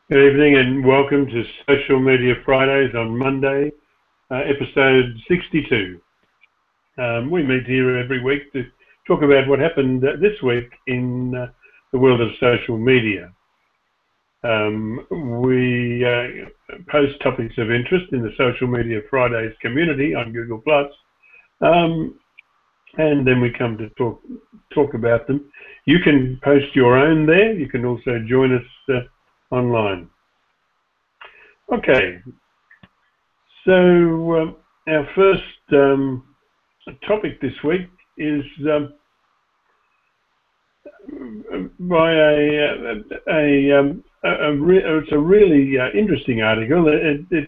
Good evening and welcome to Social Media Fridays on Monday, episode 62. We meet here every week to talk about what happened this week in the world of social media. We post topics of interest in the Social Media Fridays community on Google+, and then we come to talk about them. You can post your own there. You can also join us online. Okay, so our first topic this week is by it's a really interesting article. It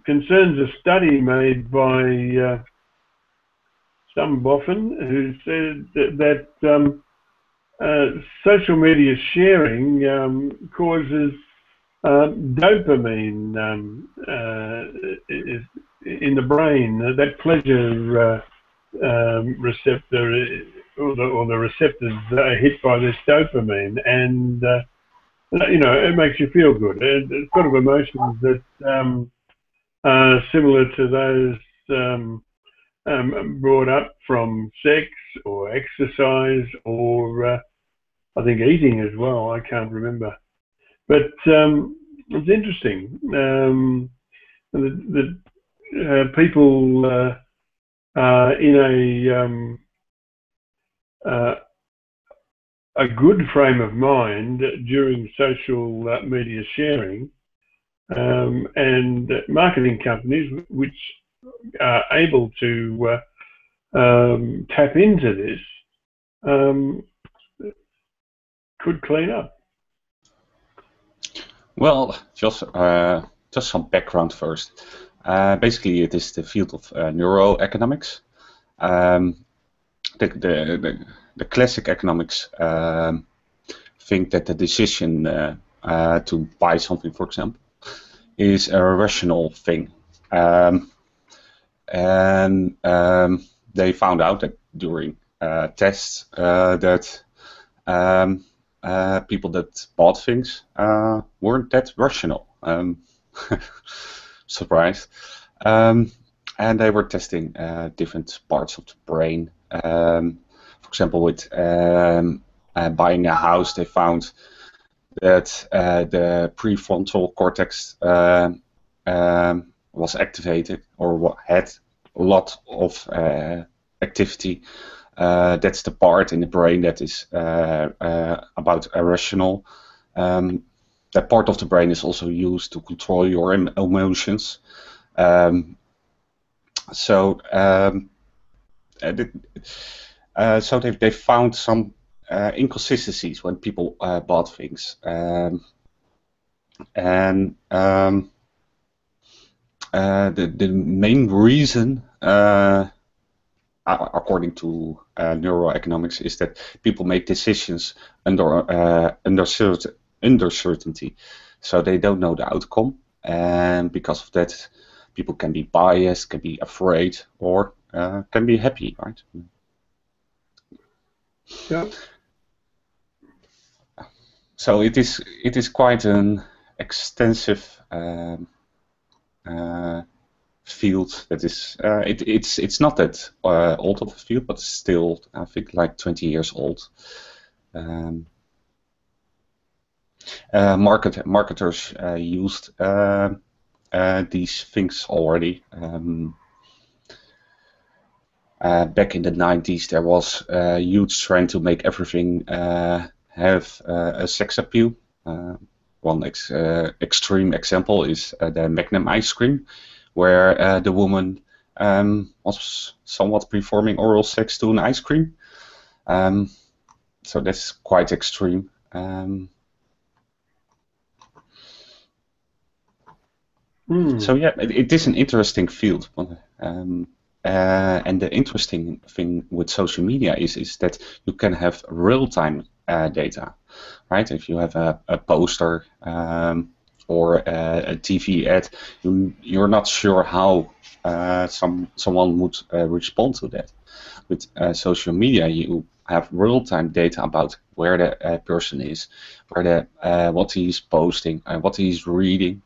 concerns a study made by some boffin who said that social media sharing causes dopamine in the brain, that pleasure receptor, or the receptors are hit by this dopamine, and it makes you feel good. It's sort of emotions that are similar to those brought up from sex or exercise or I think eating as well. I can't remember, but it's interesting that people in a good frame of mind during social media sharing, and marketing companies which are able to tap into this could clean up. Well, just some background first. Basically, it is the field of neuroeconomics. The classic economics think that the decision to buy something, for example, is a rational thing. And they found out that during tests that people that bought things weren't that rational. Surprise. And they were testing different parts of the brain. For example, with buying a house, they found that the prefrontal cortex was activated or had a lot of activity. That's the part in the brain that is about irrational. That part of the brain is also used to control your emotions. So they found some inconsistencies when people bought things, and the main reason, according to neuroeconomics, is that people make decisions under certainty, so they don't know the outcome, and because of that, people can be biased, can be afraid, or can be happy, right? Yeah. So it is quite an extensive field. That is, it's not that old of a field, but still, I think, like 20 years old. Marketers used these things already. Back in the 90s, there was a huge trend to make everything have a sex appeal. One extreme example is the Magnum ice cream, where the woman was somewhat performing oral sex to an ice cream. So that's quite extreme. So yeah, it is an interesting field. And the interesting thing with social media is that you can have real-time data, right? If you have a poster or a TV ad, you're not sure how someone would respond to that. With social media, you have real-time data about where the person is, where what he's posting, what he's reading.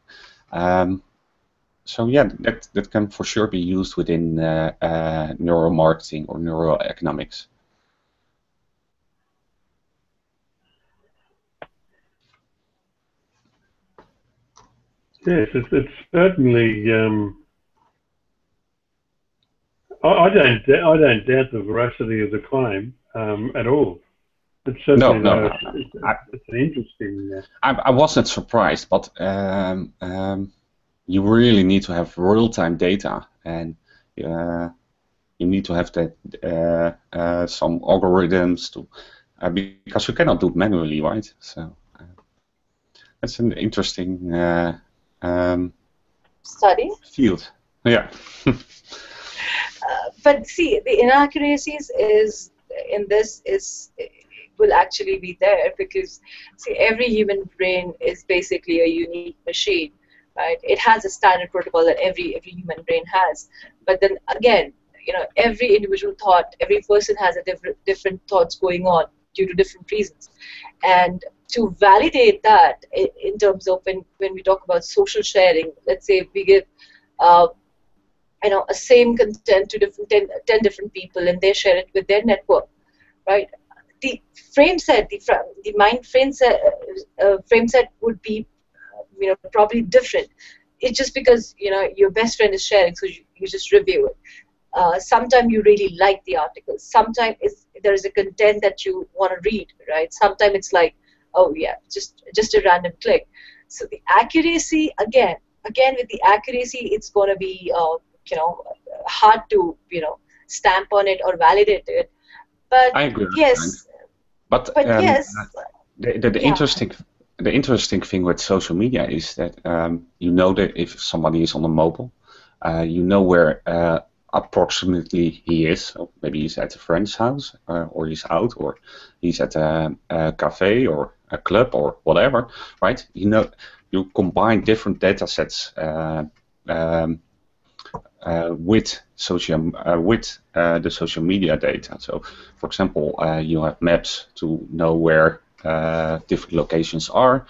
So yeah, that can for sure be used within neuromarketing or neuroeconomics. Yes, it's certainly. I don't doubt the veracity of the claim at all. It's certainly No. it's an interesting. I wasn't surprised, but you really need to have real-time data, and you need to have that some algorithms to because you cannot do it manually, right? So that's an interesting study field. Yeah. But see, the inaccuracies will actually be there because see, every human brain is basically a unique machine, right? It has a standard protocol that every human brain has, but then again, every individual thought, every person has a different thoughts going on due to different reasons, and to validate that in terms of when we talk about social sharing, let's say we give a same content to 10 different people and they share it with their network, right? The frame set, the mind frame set would be probably different. It's just because your best friend is sharing, so you just review it. Sometimes you really like the article. Sometimes there is a content that you want to read, right? Sometimes it's like, oh yeah, just a random click. So the accuracy again with the accuracy, it's going to be hard to stamp on it or validate it. But I agree. yes, but yes, the interesting thing with social media is that you know that if somebody is on a mobile, you know where approximately he is. So maybe he's at a friend's house, or he's out, or he's at a cafe or a club or whatever, right? You combine different data sets with the social media data. So, for example, you have maps to know where different locations are.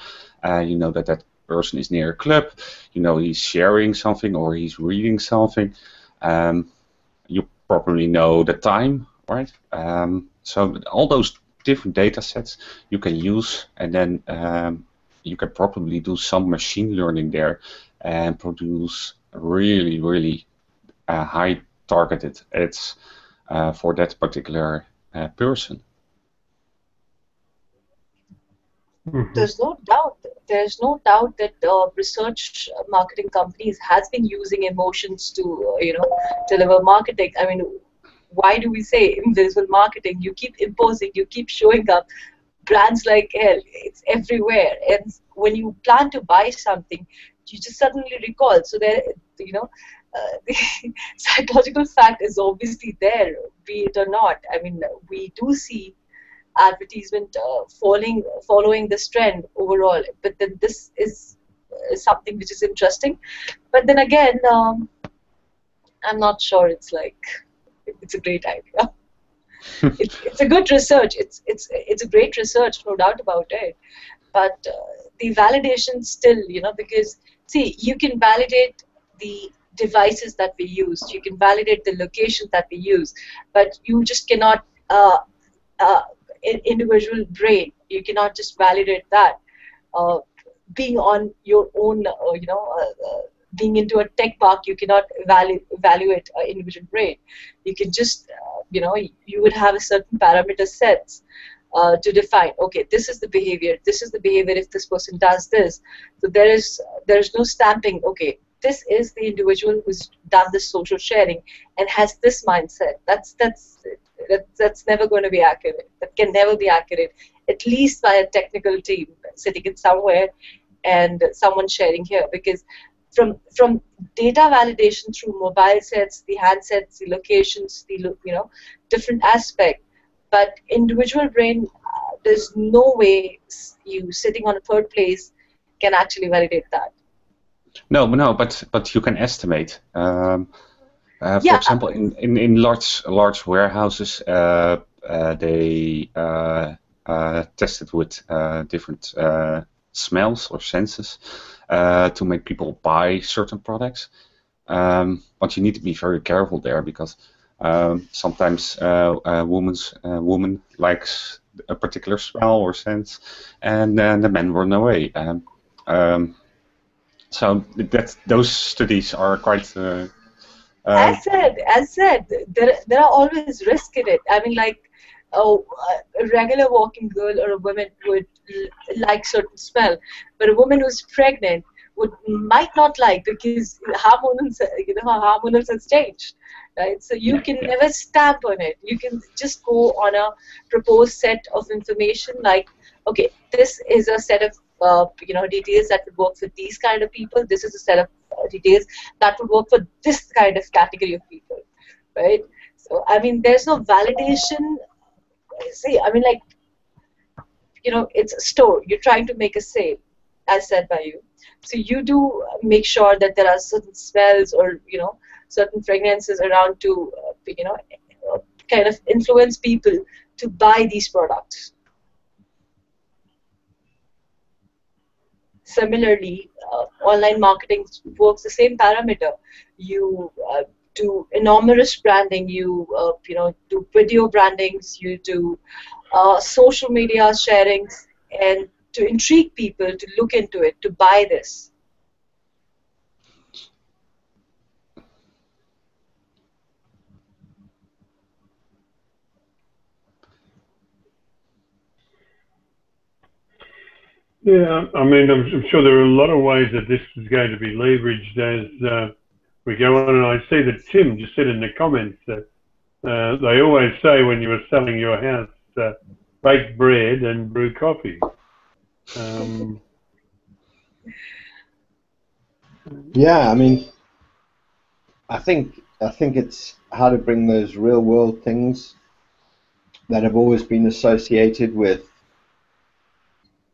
You know that person is near a club. You know he's sharing something or he's reading something. You probably know the time, right? So all those different data sets you can use, and then you can probably do some machine learning there and produce really high targeted ads for that particular person. Mm-hmm. There's no doubt that research marketing companies has been using emotions to deliver marketing. I mean, why do we say invisible marketing? You keep imposing, you keep showing up. Brands like hell, it's everywhere. And when you plan to buy something, you just suddenly recall. So there, the psychological fact is obviously there, be it or not. I mean, we do see advertisement following this trend overall, but then this is something which is interesting. But then again, I'm not sure it's a great idea. It's a good research. It's a great research, no doubt about it. But the validation still, because see, you can validate the devices that we use, you can validate the locations that we use, but you just cannot individual brain. You cannot just validate that. Being on your own, being into a tech park, you cannot evaluate an individual brain. You can just, you would have a certain parameter sets to define. Okay, this is the behavior. This is the behavior if this person does this. So there is no stamping. Okay, this is the individual who's done this social sharing and has this mindset. That's never going to be accurate. That can never be accurate, at least by a technical team sitting in somewhere and someone sharing here. Because from data validation through mobile sets, the handsets, the locations, the different aspect, but individual brain, there's no way you sitting on a third place can actually validate that. No, but you can estimate. For example, in large warehouses, they tested with different smells or senses to make people buy certain products. But you need to be very careful there because sometimes a woman likes a particular smell or sense, and then the men run away. So those studies are quite. As said, there are always risk in it. I mean, like, oh, a regular walking girl or a woman would like certain smell, but a woman who's pregnant might not like because hormones, her hormonals has changed, right? So you can Yeah. never stamp on it. You can just go on a proposed set of information, like, okay, this is a set of details that would work for these kind of people. This is a set of details that would work for this kind of category of people, right? So I mean, there's no validation. See, I mean, like, it's a store. You're trying to make a sale, as said by you. So you do make sure that there are certain smells or certain fragrances around to kind of influence people to buy these products. Similarly, online marketing works the same parameter. You do enormous branding. You do video brandings. You do social media sharings, and to intrigue people to look into it, to buy this. Yeah, I mean, I'm sure there are a lot of ways that this is going to be leveraged as we go on. And I see that Tim just said in the comments that they always say when you are selling your house, bake bread and brew coffee. Yeah, I mean, I think it's how to bring those real world things that have always been associated with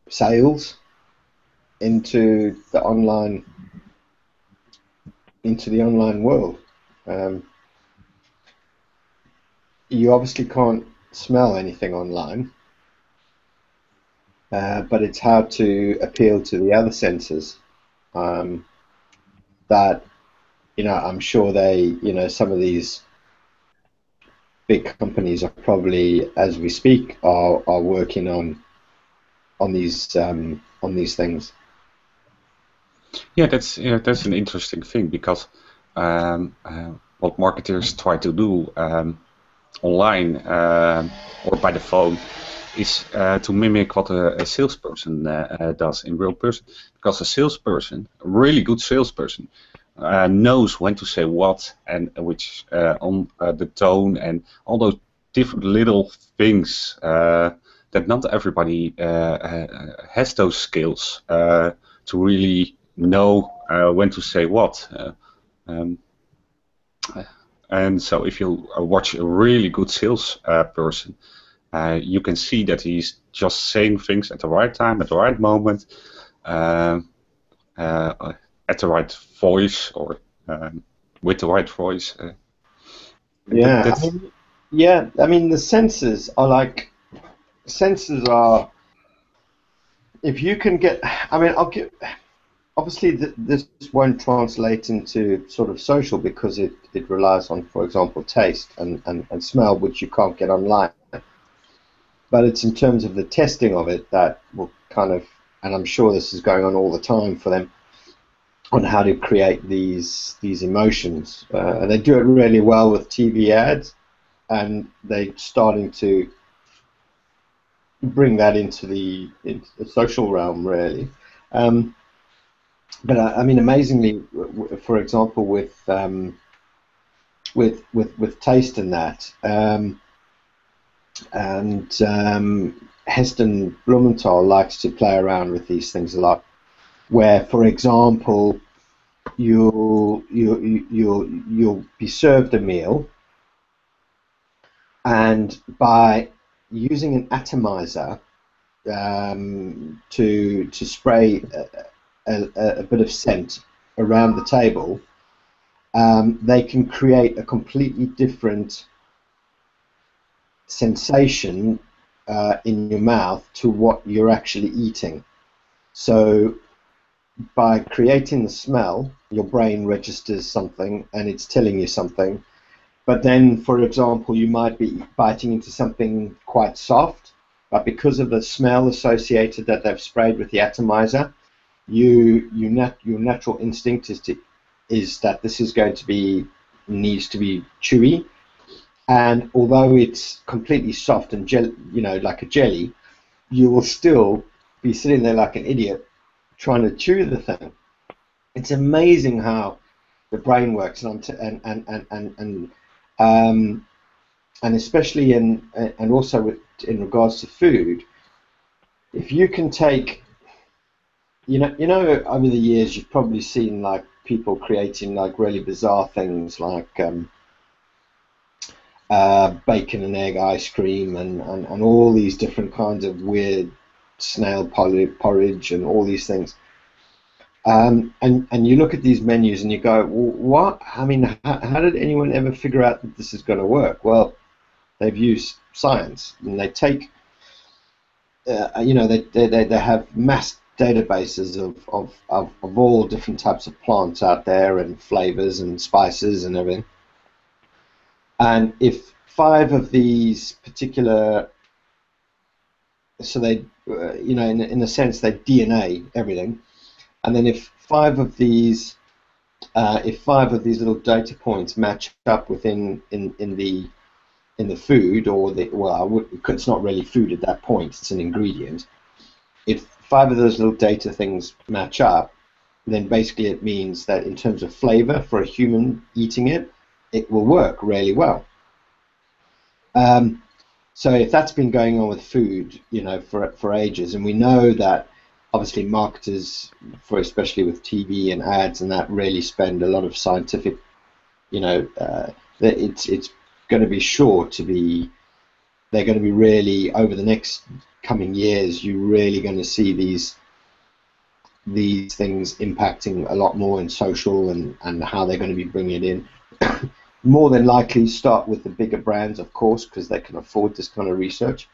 sales into the online world. You obviously can't smell anything online, but it's how to appeal to the other senses. That I'm sure some of these big companies are probably, as we speak, are working on these things. Yeah, that's an interesting thing because what marketers try to do online or by the phone is to mimic what a salesperson does in real person. Because a salesperson, a really good salesperson, knows when to say what and which on the tone and all those different little things that not everybody has those skills to really know when to say what. And so if you watch a really good sales person, you can see that he's just saying things at the right time, at the right moment, at the right voice or with the right voice. I mean, the senses are if you can get, I mean, obviously this won't translate into sort of social because it relies on, for example, taste and smell, which you can't get online. But it's in terms of the testing of it that will kind of, and I'm sure this is going on all the time for them, on how to create these emotions. And they do it really well with TV ads, and they're starting to bring that into the social realm, really. But I mean, amazingly, for example, with taste and that, Heston Blumenthal likes to play around with these things a lot. Where, for example, you'll be served a meal, and by using an atomizer to spray a bit of scent around the table, they can create a completely different sensation in your mouth to what you're actually eating. So by creating the smell, your brain registers something and it's telling you something. But then, for example, you might be biting into something quite soft, but because of the smell associated that they've sprayed with the atomizer, your natural instinct is that this is going to be needs to be chewy, and although it's completely soft and like a jelly, you will still be sitting there like an idiot trying to chew the thing. It's amazing how the brain works, and especially and also in regards to food. If you can take, over the years you've probably seen like people creating like really bizarre things like bacon and egg ice cream and all these different kinds of weird snail porridge and all these things. And you look at these menus and you go, well, what? I mean, how did anyone ever figure out that this is going to work? Well, they've used science, and they take, they have mass databases of all different types of plants out there and flavors and spices and everything. And if 5 of these particular, so they, in a sense, they DNA everything. And then if 5 of these little data points match up within in the food, or it's not really food at that point, it's an ingredient. If 5 of those little data things match up, then basically it means that in terms of flavor for a human eating it, it will work really well. So if that's been going on with food, for ages, and we know that obviously marketers, especially with TV and ads and that, really spend a lot of scientific, that it's going to be sure to be, they're going to be really, over the next coming years, you're really going to see these things impacting a lot more in social and how they're going to be bringing it in. More than likely start with the bigger brands, of course, because they can afford this kind of research.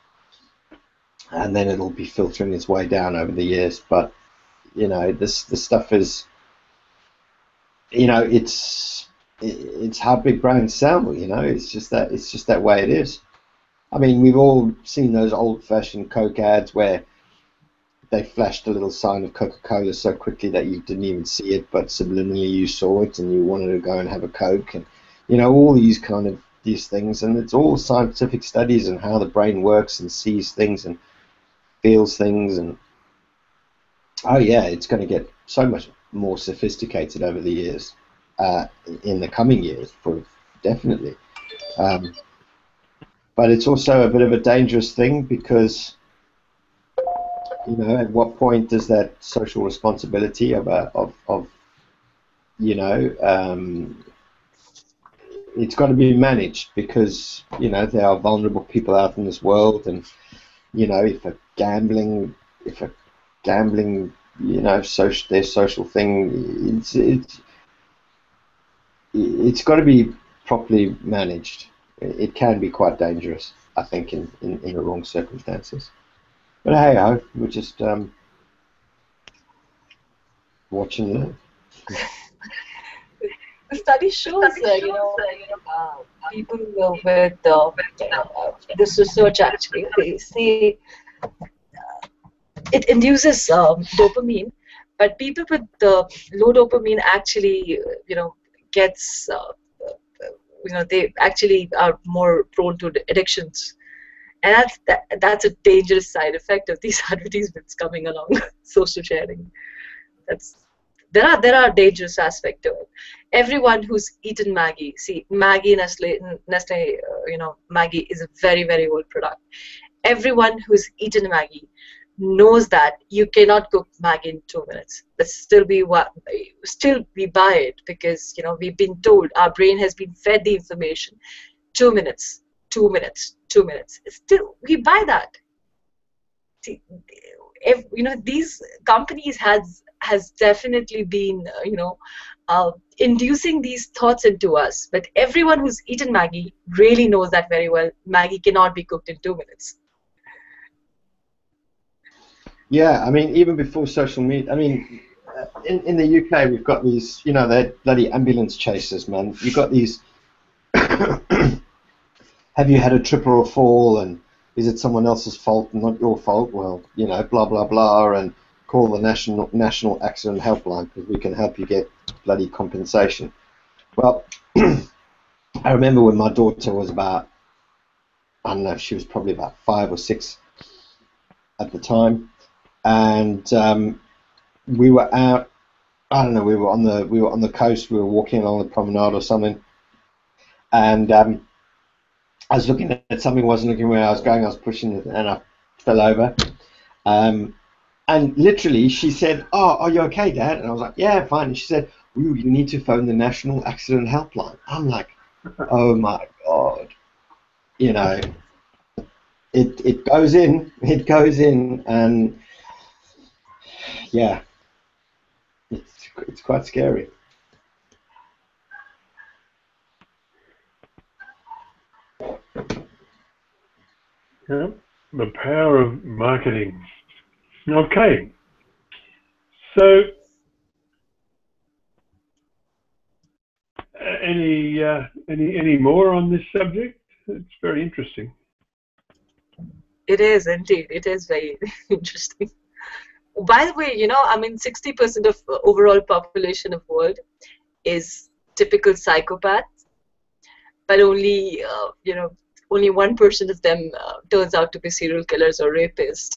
And then it'll be filtering its way down over the years. But this stuff is, it's how big brands sell. It's just that way it is. I mean, we've all seen those old-fashioned Coke ads where they flashed a little sign of Coca-Cola so quickly that you didn't even see it, but subliminally you saw it and you wanted to go and have a Coke, and all these things. And it's all scientific studies and how the brain works and sees things and feels things, and oh yeah, it's going to get so much more sophisticated over the years, in the coming years, definitely. But it's also a bit of a dangerous thing because, at what point does that social responsibility it's got to be managed, because there are vulnerable people out in this world, and if a gambling their social thing, it's got to be properly managed. It can be quite dangerous, I think, in the wrong circumstances. But hey ho, we're just watching that. The study shows, people with this research, actually, they say it induces dopamine, but people with low dopamine actually, gets, they actually are more prone to addictions. And that's a dangerous side effect of these advertisements coming along, social sharing. There are dangerous aspects to it. Everyone who's eaten Maggie, see, Maggie, Nestle, Maggie is a very, very old product. Everyone who's eaten Maggie knows that you cannot cook Maggie in 2 minutes. But still we buy it because we've been told, our brain has been fed the information. 2 minutes, 2 minutes, 2 minutes. Still we buy that. See, if these companies has definitely been inducing these thoughts into us. But everyone who's eaten Maggie really knows that very well. Maggie cannot be cooked in 2 minutes. Yeah, I mean, even before social media, I mean, in the UK we've got these, they're bloody ambulance chasers, man. You've got these. Have you had a trip or a fall, and is it someone else's fault and not your fault? Well, blah blah blah, and call the national accident helpline because we can help you get bloody compensation. Well, I remember when my daughter was about, I don't know, she was probably about 5 or 6 at the time, and we were out. I don't know. We were on the coast. We were walking along the promenade or something, and I was looking at something. Wasn't looking where I was going. I was pushing it, and I fell over. And literally, she said, "Oh, are you okay, Dad?" And I was like, "Yeah, fine." And she said, "Ooh, you need to phone the National Accident Helpline." I'm like, "Oh my God!" It goes in, and yeah, it's quite scary. Yeah, the power of marketing. Okay, so any more on this subject? It's very interesting. It is indeed. It is very interesting. By the way, 60% of overall population of world is typical psychopaths, but only only 1% of them turns out to be serial killers or rapists,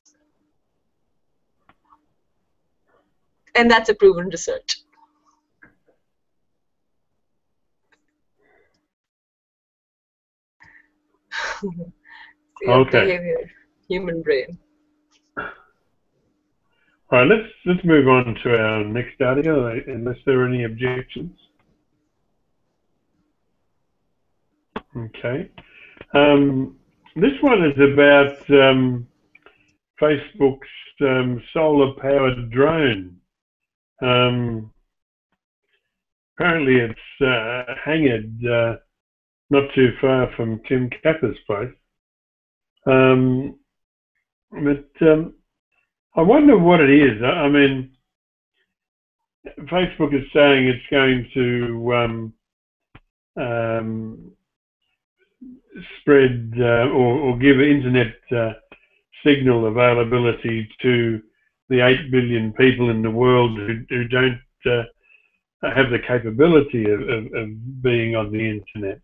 and that's a proven research. Okay. Behavior, human brain. All right, let's move on to our next article, unless there are any objections. Okay. This one is about Facebook's solar-powered drone. Apparently, it's hangared not too far from Tim Capper's place. But I wonder what it is. I mean, Facebook is saying it's going to spread or give internet signal availability to the 8 billion people in the world who don't have the capability of being on the internet.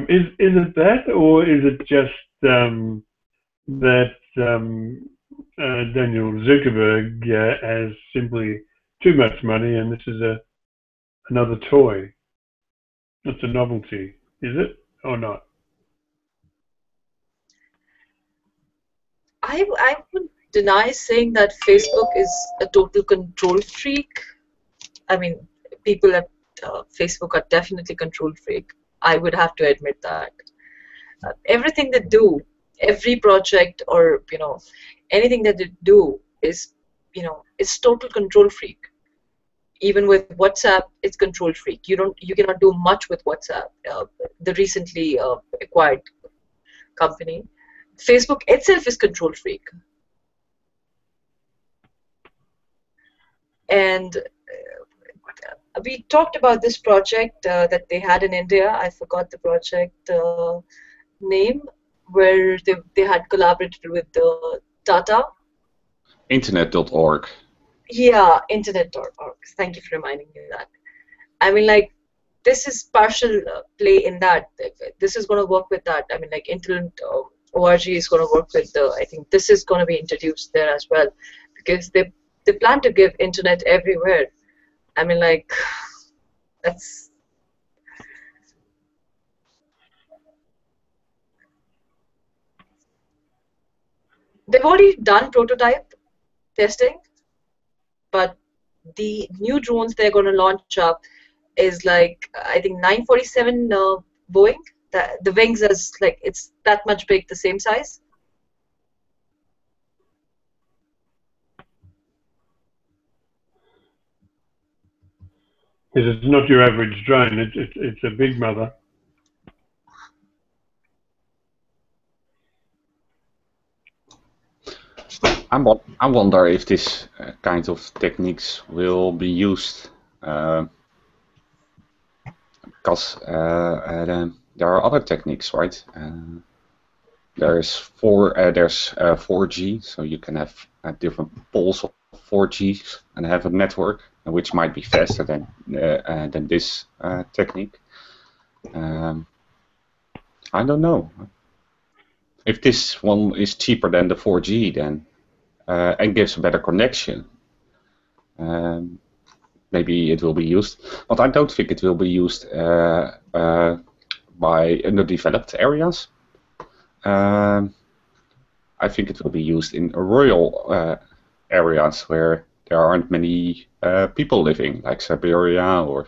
Is it that, or is it just that Daniel Zuckerberg has simply too much money and this is another toy? It's a novelty, is it, or not? I would deny saying that Facebook is a total control freak. I mean, people at Facebook are definitely control freak. I would have to admit that. Everything they do, every project or anything that they do is is total control freak. Even with WhatsApp, it's control freak. You cannot do much with WhatsApp, the recently acquired company. Facebook itself is control freak. And we talked about this project that they had in India. I forgot the project name, where they had collaborated with Tata. Internet.org. Yeah, internet.org. Thank you for reminding me of that. I mean, like, this is partial play in that. This is going to work with that. I mean, like, Internet.org is going to work with I think this is going to be introduced there as well, because they plan to give internet everywhere. I mean, like, that's... They've already done prototype testing, but the new drones they're going to launch up is like, I think 947 Boeing. The wings is like, it's that much big, the same size. Because it's not your average drone. It's a big mother. I wonder if this kind of techniques will be used because there are other techniques, right? There's 4G, so you can have different poles of 4G and have a network, which might be faster than this technique. I don't know if this one is cheaper than the 4G then and gives a better connection. Maybe it will be used, but I don't think it will be used by underdeveloped areas. I think it will be used in rural areas where there aren't many people living, like Siberia or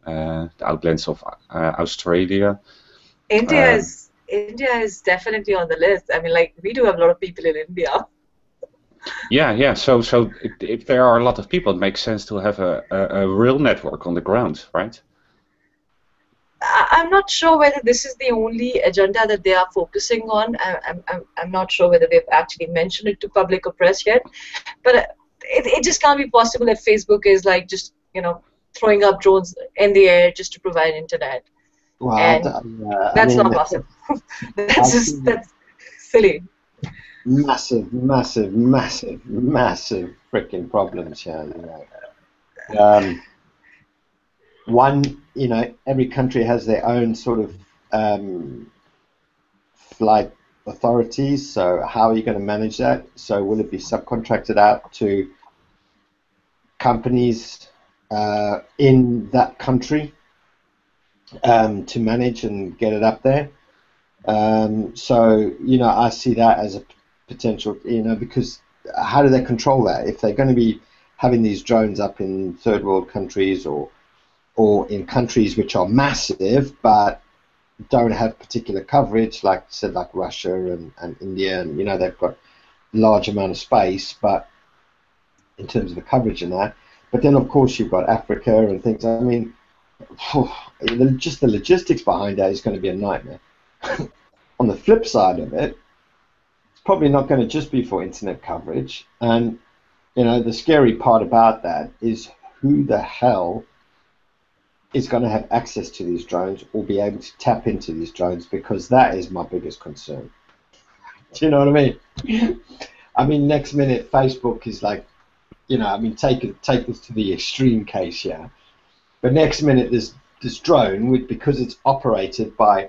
the outlands of Australia. India is definitely on the list. I mean, like, we do have a lot of people in India. Yeah. So if there are a lot of people, it makes sense to have a real network on the ground, right? I'm not sure whether this is the only agenda that they are focusing on. I'm not sure whether they've actually mentioned it to public or press yet. But it just can't be possible if Facebook is like just, throwing up drones in the air just to provide internet. Well, And that's not possible. that's silly. Massive freaking problems here. One, every country has their own sort of flight authorities. So how are you going to manage that? So will it be subcontracted out to companies in that country to manage and get it up there? So I see that as a potential, because how do they control that? If they're going to be having these drones up in third world countries or in countries which are massive but don't have particular coverage, like I said, like Russia and India, and they've got large amount of space, but in terms of the coverage and that. But then of course you've got Africa and things. I mean, just the logistics behind that is going to be a nightmare. On the flip side of it, it's probably not going to just be for internet coverage. And the scary part about that is who the hell is going to have access to these drones or be able to tap into these drones, because that is my biggest concern. Do you know what I mean? I mean, next minute Facebook is like, take this to the extreme case, yeah. But next minute this drone, because it's operated by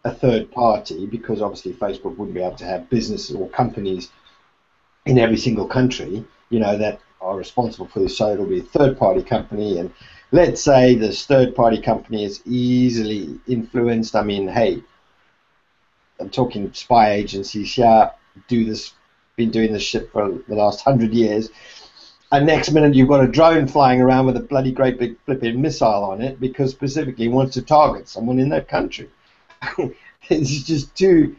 a third party, because obviously Facebook wouldn't be able to have businesses or companies in every single country, that are responsible for this. So it'll be a third party company, and let's say this third party company is easily influenced. I mean, hey, I'm talking spy agencies here, been doing this shit for the last 100 years, and next minute you've got a drone flying around with a bloody great big flipping missile on it because specifically wants to target someone in that country. It's just too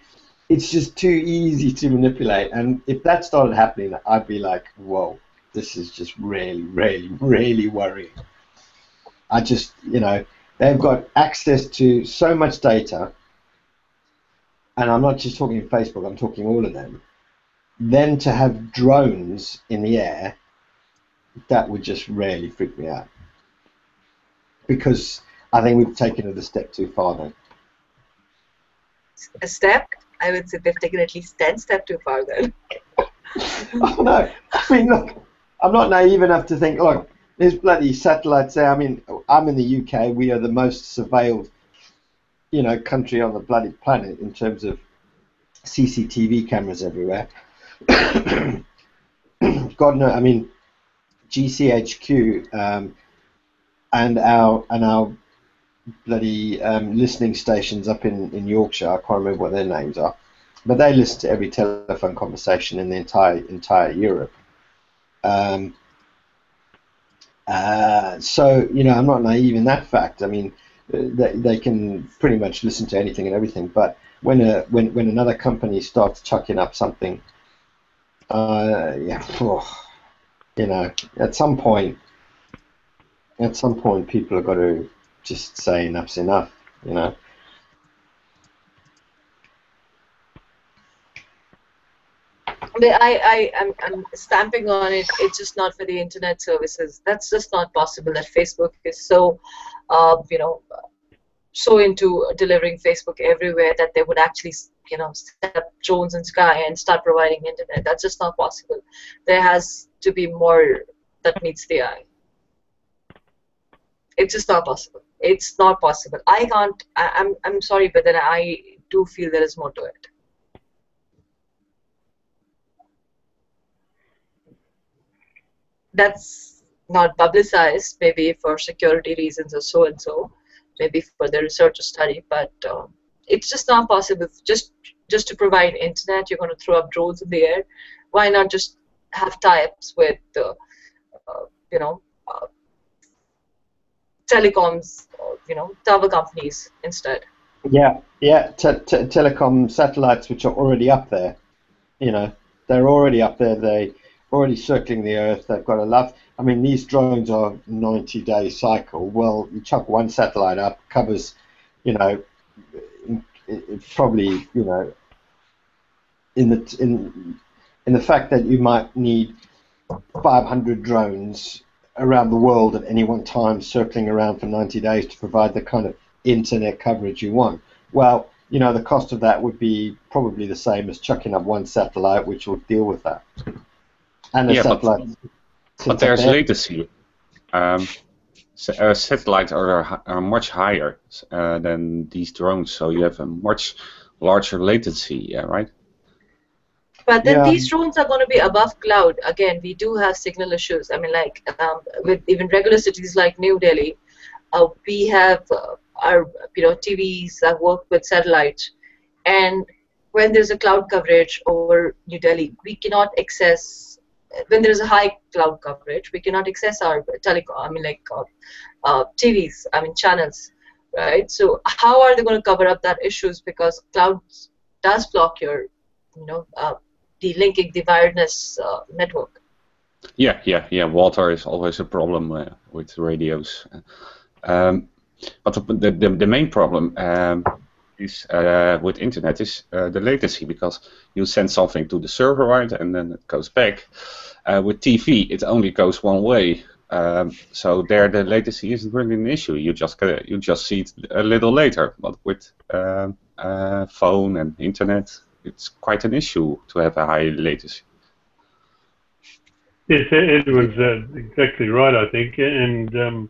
easy to manipulate, and if that started happening, I'd be like, whoa, this is just really, really, really worrying. I just, they've got access to so much data, and I'm not just talking Facebook, I'm talking all of them. Then to have drones in the air, that would just really freak me out, because I think we've taken it a step too far then. A step? I would say they've taken at least 10 steps too far then. Oh no, I mean, look, I'm not naive enough to think, look, there's bloody satellites there. I mean, I'm in the UK, we are the most surveilled, country on the bloody planet in terms of CCTV cameras everywhere. God no, I mean, GCHQ and our bloody listening stations up in Yorkshire, I can't remember what their names are, but they listen to every telephone conversation in the entire Europe. So I'm not naive in that fact. I mean, they can pretty much listen to anything and everything. But when another company starts chucking up something, at some point, At some point, people have got to just say enough's enough, you know. But I'm stamping on it. It's just not for the internet services. That's just not possible. That Facebook is so, you know, so into delivering Facebook everywhere that they would actually, you know, set up drones in sky and start providing internet. That's just not possible. There has to be more that meets the eye. It's just not possible. It's not possible. I can't. I'm sorry, but then I do feel there is more to it. That's not publicized, maybe for security reasons or so and so, maybe for the research or study, but it's just not possible. Just to provide internet, you're going to throw up drones in the air. Why not just have tie-ups with, you know, telecoms, you know, tower companies instead? Yeah, telecom satellites which are already up there. You know, they're already up there. They already circling the Earth. They've got enough. I mean, these drones are 90-day cycle. Well, you chuck one satellite up, covers, you know, it's probably, you know, in the fact that you might need 500 drones around the world at any one time, circling around for 90 days to provide the kind of internet coverage you want. Well, you know, the cost of that would be probably the same as chucking up one satellite, which will deal with that. And the satellite. But there's latency. Satellites are much higher than these drones, so you have a much larger latency, right? But then these drones are going to be above cloud. Again, we do have signal issues. I mean, like with even regular cities like New Delhi, we have our TVs that work with satellites, and when there's a cloud coverage over New Delhi, we cannot access. When there's a high cloud coverage, we cannot access our TVs. I mean channels, right? So how are they going to cover up that issues, because cloud does block your, the linking, the wireless network. Yeah. Water is always a problem with radios. But the main problem is with internet is the latency, because you send something to the server, right, and then it goes back. With TV, it only goes one way, so there the latency isn't really an issue. You just see it a little later. But with phone and internet, it's quite an issue to have a high latency. Yes, Edward's exactly right, I think, and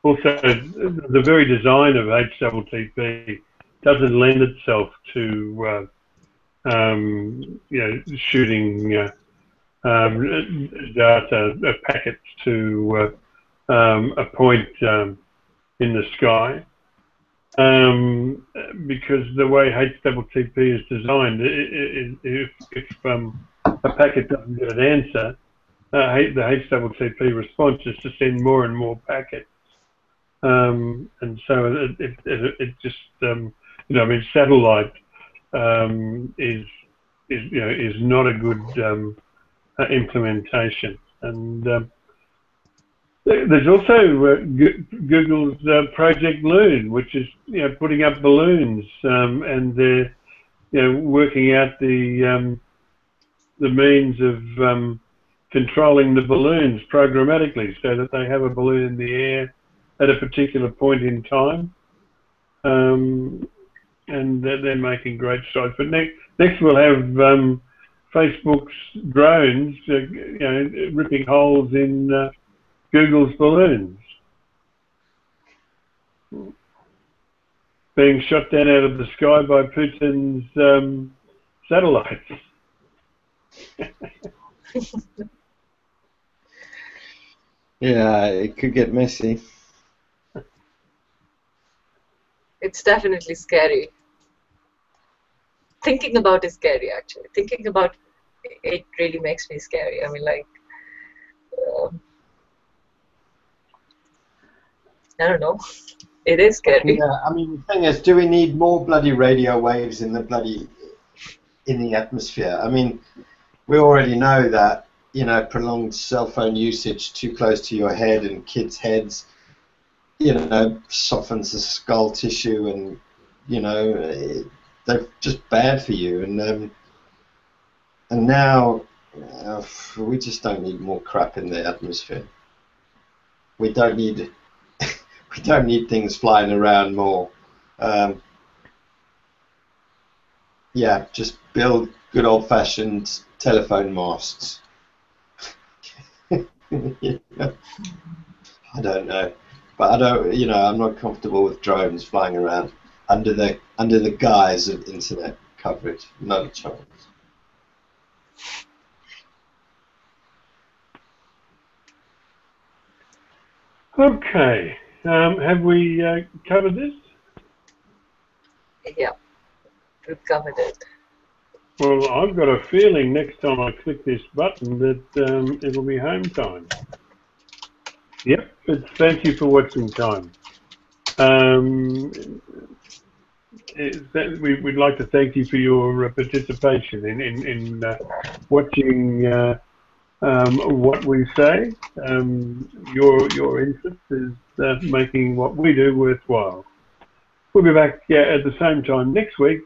also the very design of HTTP doesn't lend itself to shooting data packets to a point in the sky, because the way HTTP is designed, if a packet doesn't get an answer, the HTTP response is to send more and more packets, and so it just satellite is not a good implementation. And there's also Google's Project Loon, which is putting up balloons, and they're working out the means of controlling the balloons programmatically, so that they have a balloon in the air at a particular point in time, and they're making great strides. But next we'll have Facebook's drones, ripping holes in Google's balloons, being shot down out of the sky by Putin's satellites. Yeah, it could get messy. It's definitely scary. Thinking about is scary, actually. Thinking about it really makes me scary. I mean, like, I don't know. It is scary. Yeah, I mean, the thing is, do we need more bloody radio waves in the atmosphere? I mean, we already know that, prolonged cell phone usage too close to your head and kids' heads you know, softens the skull tissue, and you know, they're just bad for you. And now we just don't need more crap in the atmosphere. We don't need we don't need things flying around more. Yeah, just build good old-fashioned telephone masts. You know? I don't know, but I don't. You know, I'm not comfortable with drones flying around under the guise of internet coverage. Not a chance. Okay. Have we covered this? Yeah, we've covered it. Well, I've got a feeling next time I click this button that it'll be home time. Yep, it's thank you for watching time. We'd like to thank you for your participation in watching what we say. Your interest is making what we do worthwhile. We'll be back at the same time next week.